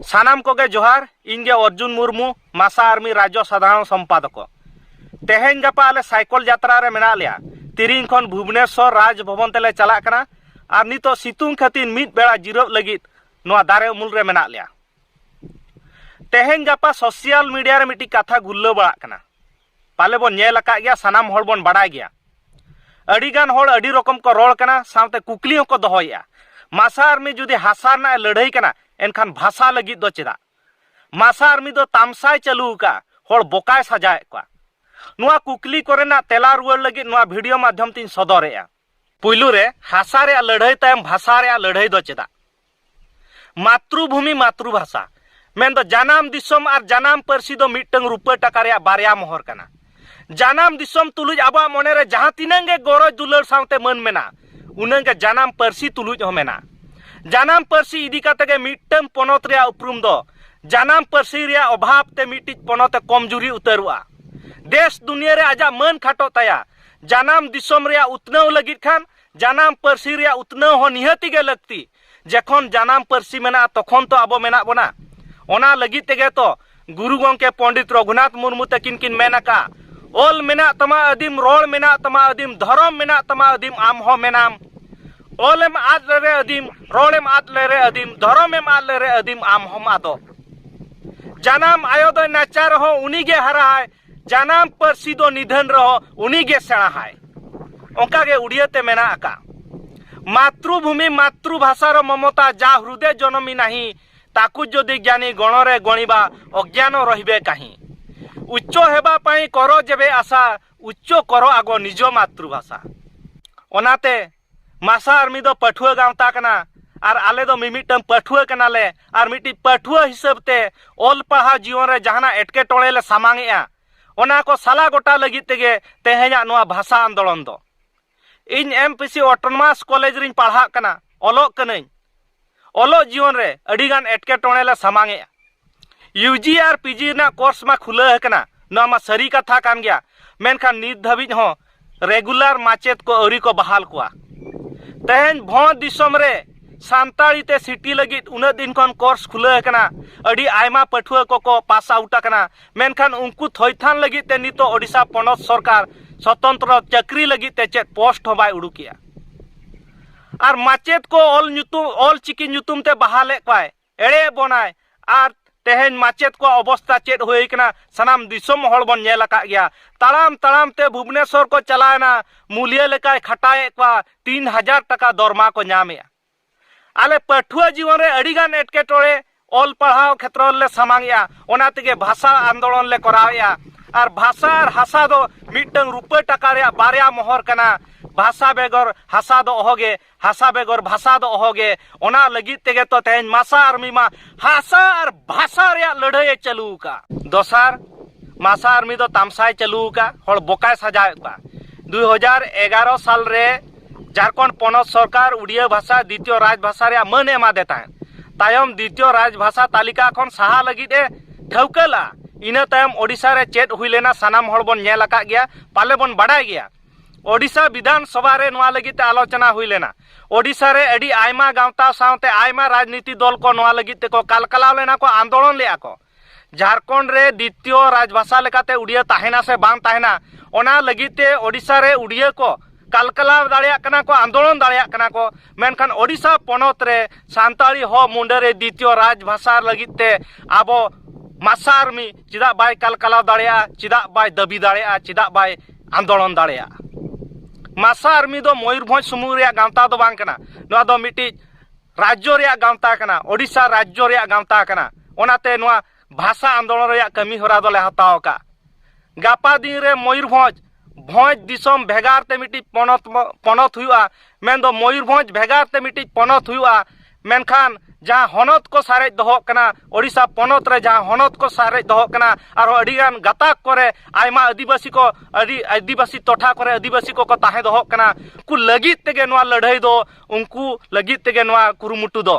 सानाम कोगे जोहार इंगे अर्जुन मुर्मू मासा आर्मी राज्य साधारण सम्पादक तेहेन गापा आले साइकल यात्रा रे मेना लिया तिरिंग खन भुवनेश्वर राजभवन तेले चला कना और नितो सितुंग खातिर मिद बेड़ा जिरब लगित नोआ दारे उमुल रे मेना लिया तेहेन गापा सोशल मीडिया रे मिटी कथा गुल्लो बड़ा कना पाले बन नेल आका गया सानाम होड़ बन बड़ाय गया अडिगान होड़ अडी रकम को रोल कना सावते कुकलियों को दोहया मासा आर्मी जुदी हासा ना लड़ाई कना एनखान भाषा लगी दो चेदा मासा आर्मी दो तामसाय चालू का होड़ बोकाय सजाए का नुआ कुकली कोरेना तेला रुआर लगी नुआ वीडियो माध्यम तीन सदरेया पुइलू रे हासा रे लड़ाई तायम भाषा रे लड़ाई दो चेदा मातृभूमि मातृभाषा मेन दो जानाम दिसोम और जानाम परसी दो मिटंग रुपये टका रे बारिया मोहर कना जानाम दिसोम तुलुज आबा मने रे जहां तिनंगे गरज दुलर सावते मन मेना उनंगे जानाम परसी तुलुज हो मेना जानाम परसी इदी काते मिटम पनत रे उपरुम दो जानाम परसी रे अभाव ते मिटिज पनते कमजोरी उतरुआ देश दुनिया रे आजा मन खाटो ताया जानाम दिसोम रे उतनव लगित खान जानाम परसी रे उतनव हो निहति गे लगती जखन जानाम परसी मेना तखन तो आबो मेना बना ओना लगित तेगे तो गुरु गंके पंडित रघुनाथ मुर्मू तकिन किन मेनाका ओल मेना तमा अदिम रोल मेना तमा अदिम धर्म मेना तमा अदिम आम हो मेनाम ओलेम आद ले अदिम रोलेम आद ले अदिम धर्मेम आद ले अदिम आम हम आदो जानाम आयो दो नाचार हो उनी गे हरा है जानाम परसी दो निधन रहो उनी गे सेणा है ओंका गे उड़ियते मेना आका मातृभूमि मातृभाषा रो ममता जा हृदय जनमी नाही ताकु जदि ज्ञानी गणरे गणिबा अज्ञान रहिबे काहीं उच्च हेबा पाई करो जेबे आशा उच्च करो आगो निज मातृभाषा ओनाते मासा आर्मी दो पठुआ गावता कना और आले दो मिमिटम पठुआ कनाले और मिटी पठुआ हिसाब ते ओल पढ़ा जीवन रे जहाना एटके टोले ले सामांगेआ ओना को साला गोटा लगी तेगे तेहेजा नोआ भाषा आंदोलन दो इन एमपीसी ऑटोनोमस कॉलेज रिन पढ़ा कना ओलोक कनई ओलो जीवन रे अडिगान एटके टोले ले सामांगेआ यूजी और पीजी ना कोर्स मा खुला हकना नोआ मा सरी कथा कान गया मेनखान नित धाबिज हो रेगुलर माचेत को अरी को बहाल कुआ तेहन भों दिसोम रे सांताड़ी ते सिटी लगी उन दिन खन कोर्स खुला कना अड़ी आयमा पठुआ को पास आउट कना मेनखान उनको थैथान लगी ते नितो ओडिशा पनत सरकार स्वतंत्र चाकरी लगी ते चेत पोस्ट हो बाय उडुकिया और माचेत को ऑल चिकी नुतुम ते बहाले पाए एड़े बनाय और तेहन माचेत को अवस्था चेत होई कना सनाम दिसोम हल बन नेल का गया ताड़ाम ताड़ाम ते भुवनेश्वर को चलायना मूल्य लेकाय खटाए का 3000 टका दरमा को नामे आले पठुआ जीवन रे अडिगान एटकेटोड़े ऑल पढ़ाओ क्षेत्र ले सामांगया ओना तेगे भाषा आंदोलन ले कराया और भाषा और हासा दो मिटंग रुपये टका रे बारिया मोहर कना भाषा बेगर हासा दो अहोगे हासा बेगर भाषा दो अहोगे ओना लगित तेगे तो तेहन मासा आर्मी मा हासा और भाषा रे लड़ाई चलू का दोसार मासा आर्मी दो तामसाय चलू का होड़ बोकाय सजाए का 2011 साल रे झारखंड पनत सरकार उड़िया भाषा द्वितीय राजभाषा रे मन एमा देता है तायम द्वितीय राजभाषा तालिका खन साहा लगित ए ठौकला इना तायम ओडिशा रे चेत हुई लेना सानाम होड़ बन नेल आका गया पाले बन बड़ाय गया ओडिशा विधानसभा रे नोआ लगित आलोचना हुई लेना ओडिशा रे अडी आयमा गावता सावते आयमा राजनीति दल को नोआ लगित को कालकलाव लेना को आंदोलन लेआ को झारखंड रे द्वितीय राजभाषा लेकाते उड़िया ताहेना से बांग ताहेना ओना लगिते ओडिशा रे उड़िया को कालकलाव दाड़िया कना को आंदोलन दाड़िया कना को मेनखान ओडिशा पनत रे सांताली हो मुंडे रे द्वितीय राजभाषा लगिते आबो मासा आर्मी चिदा बाय कालकलाव दाड़िया चिदा बाय दबी दाड़िया चिदा बाय आंदोलन दाड़िया मासा आर्मी दो मयूरभंज सुमुंग रे गावता दो बांग कना नोआ दो मिटी राज्य रे गावता कना ओडिशा राज्य रे गावता कना ओनाते नोआ भाषा आंदोलन रे कमी होरा दोले हताव का गापा दिन रे मयूरभंज भोज दिसोम भेगार ते मिटी पनत हुआ मेन दो मयूरभंज भेगार ते मिटी पनत हुआ मेनखान जहाँ हनत को सारेज दहो कना ओडिशा पनत रे जहाँ हनत को सारेज दहो कना और अडिगान गाताक करे आयमा आदिवासी टोठा करे आदिवासी को ताहे दहो कना कु लगित तेगे नोआ लड़ाई दो उनको लगित तेगे नोआ कुरुमुटु दो